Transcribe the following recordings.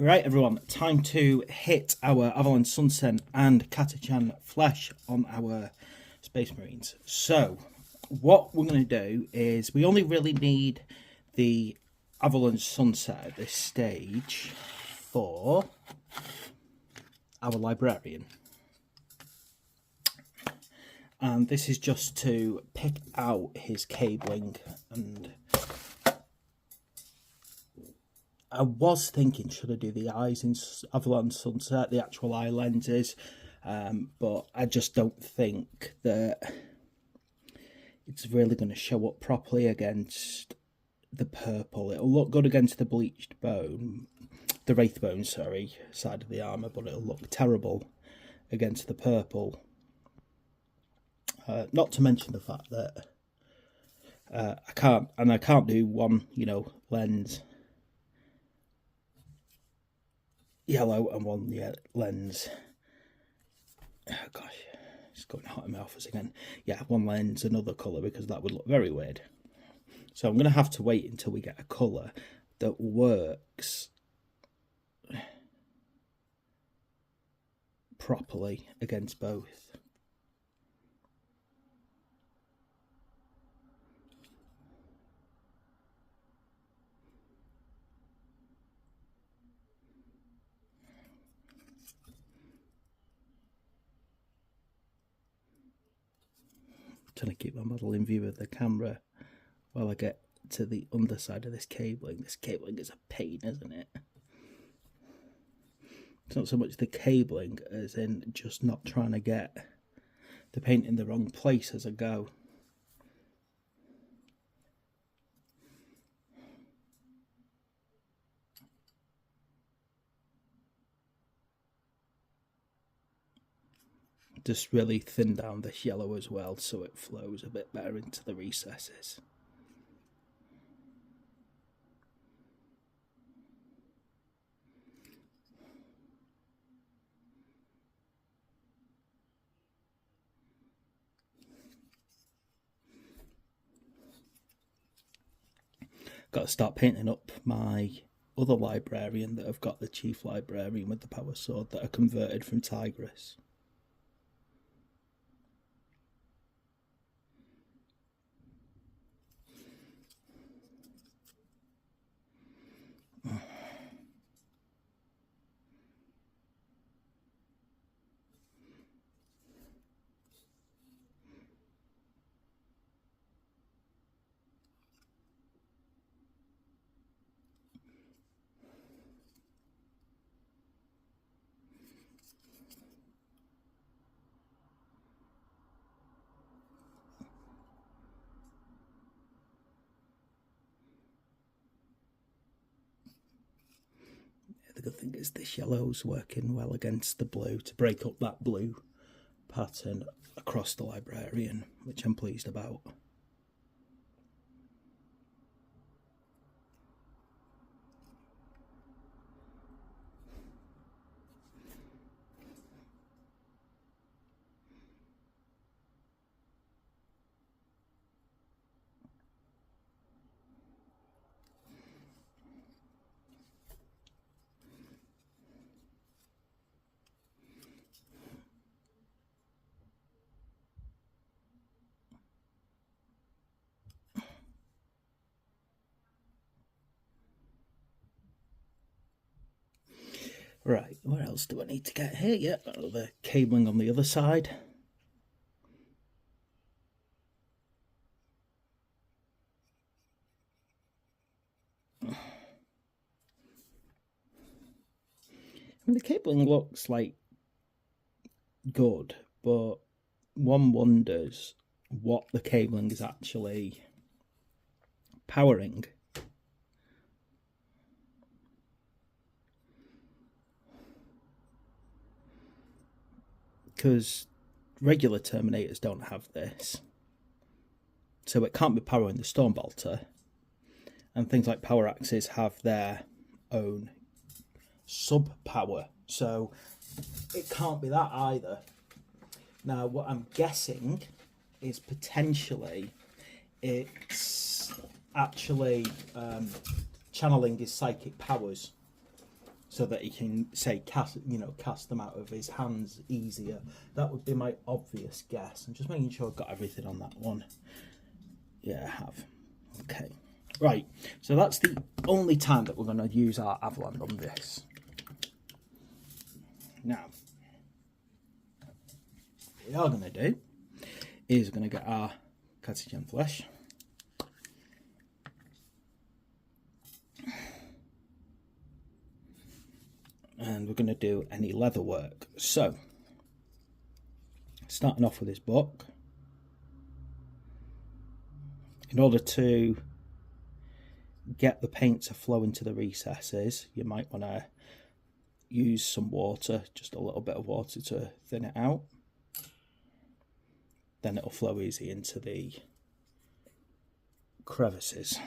Right, everyone, time to hit our Avalon Sunset and Catachan Flesh on our Space Marines. So, what we're going to do is we only really need the Avalon Sunset at this stage for our Librarian. And this is just to pick out his cabling, and I was thinking, should I do the eyes in Avalon Sunset, the actual eye lenses, but I just don't think that it's really going to show up properly against the purple. It'll look good against the bleached bone, the wraith bone, sorry, side of the armour, but it'll look terrible against the purple. Not to mention the fact that I can't do one, lens yellow and one lens. Oh gosh, it's going hot in my office again. Yeah, one lens, another colour, because that would look very weird. So I'm going to have to wait until we get a colour that works properly against both. Trying to keep my model in view of the camera while I get to the underside of this cabling. This cabling is a pain, isn't it? It's not so much the cabling as in just not trying to get the paint in the wrong place as I go. Just really thin down this yellow as well so it flows a bit better into the recesses. Got to start painting up my other librarian that I've got, the chief librarian with the power sword that I converted from Tigris. The good thing is this yellow's working well against the blue to break up that blue pattern across the librarian, which I'm pleased about. Right, where else do I need to get here? Yeah, the cabling on the other side. And the cabling looks like good, but one wonders what the cabling is actually powering. Because regular Terminators don't have this. So it can't be powering the Stormbolter. And things like Power Axes have their own sub-power. So it can't be that either. Now, what I'm guessing is potentially it's actually channeling his psychic powers so that he can say cast them out of his hands easier. That would be my obvious guess. I'm just making sure I've got everything on that one. Yeah, I have. Okay, right. So that's the only time that we're going to use our Averland on this. Now, what we are going to do is we're going to get our Catachan flesh. And we're going to do any leather work. So, starting off with this book, in order to get the paint to flow into the recesses, you might want to use some water, just a little bit of water to thin it out. Then it'll flow easy into the crevices.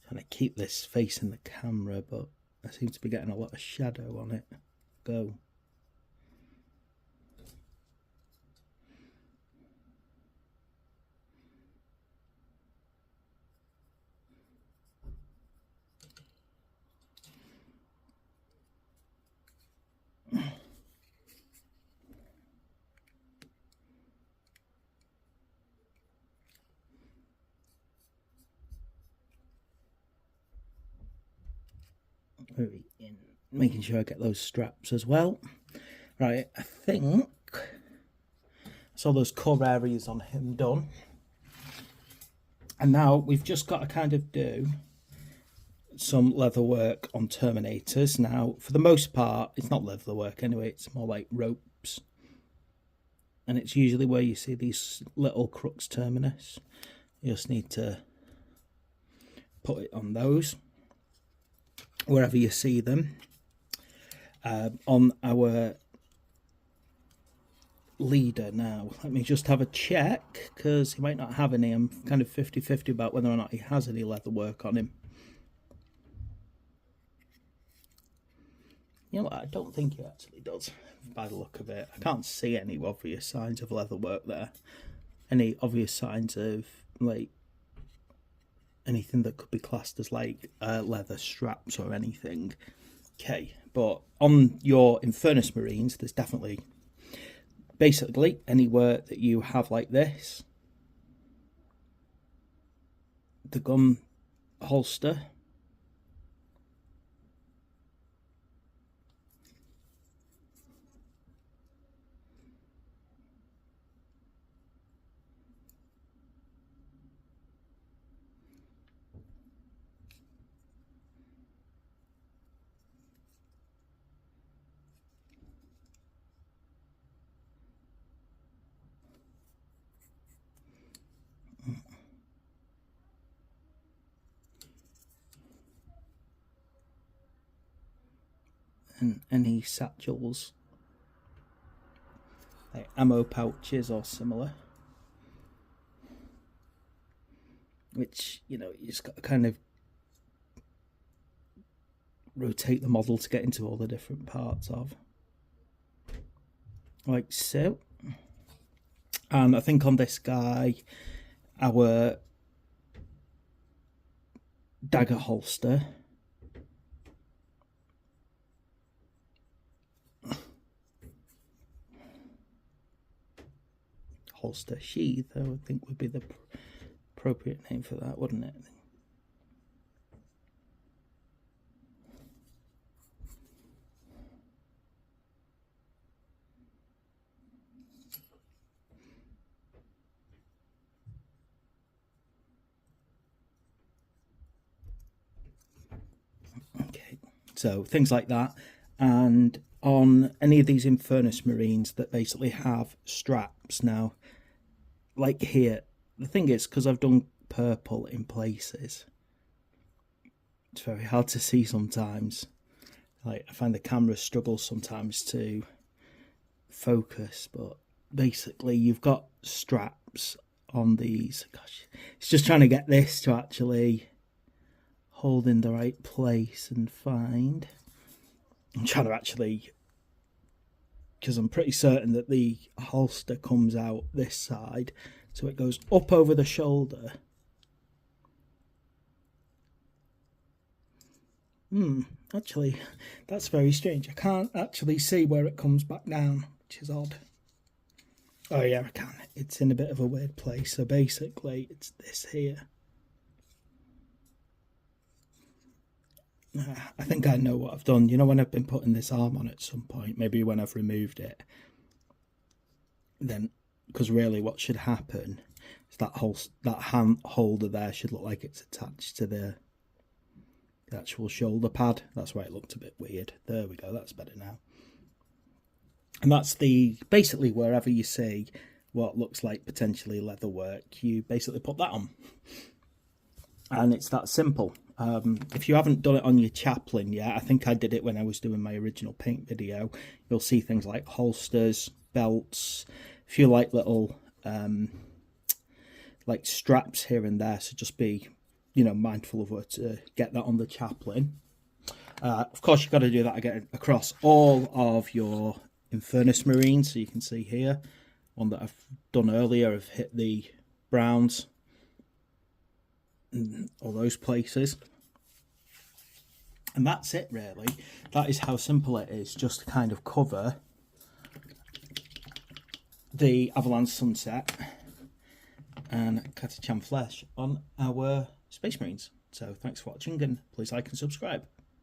Trying to keep this facing the camera, but I seem to be getting a lot of shadow on it. Go. In making sure I get those straps as well. Right, I think that's all those core areas on him done. And now we've just got to kind of do some leather work on Terminators. Now, for the most part, it's not leather work anyway, it's more like ropes. And it's usually where you see these little crux terminus. You just need to put it on those, wherever you see them. On our leader now, let me just have a check, because he might not have any. I'm kind of 50-50 about whether or not he has any leather work on him. You know what, I don't think he actually does, by the look of it. I can't see any obvious signs of leather work there. Any obvious signs of, like, anything that could be classed as, like, leather straps or anything. Okay, but on your Infernus Marines, there's definitely, basically, anywhere that you have like this, the gun holster, and any satchels, like ammo pouches or similar, which, you know, you just got to kind of rotate the model to get into all the different parts of, like so. And I think on this guy, our dagger holster, sheath, I would think would be the appropriate name for that, wouldn't it? So things like that. And on any of these Infernus Marines that basically have straps now, like here, the thing is, because I've done purple in places, it's very hard to see sometimes. Like, I find the camera struggles sometimes to focus, but basically you've got straps on these. Gosh, it's just trying to get this to actually hold in the right place and find. I'm trying to actually, because I'm pretty certain that the holster comes out this side, so it goes up over the shoulder. Actually, that's very strange. I can't actually see where it comes back down, which is odd. Oh yeah, I can. It's in a bit of a weird place. So basically, it's this here. I think I know what I've done. You know, when I've been putting this arm on at some point, maybe when I've removed it, then, because really what should happen is that hand holder there should look like it's attached to the actual shoulder pad. That's why it looked a bit weird. There we go, that's better now. And that's basically wherever you see what looks like potentially leather work, you basically put that on. And it's that simple. If you haven't done it on your chaplain yet, I think I did it when I was doing my original paint video, you'll see things like holsters, belts, a few like little like straps here and there, so just be, you know, mindful of where to get that on the chaplain. Of course, you've got to do that again across all of your Infernus Marines. So you can see here, one that I've done earlier, I've hit the browns, all those places. And that's it, really. That is how simple it is, just to kind of cover the Avalon Sunset and Catachan Flesh on our Space Marines. So thanks for watching, and please like and subscribe.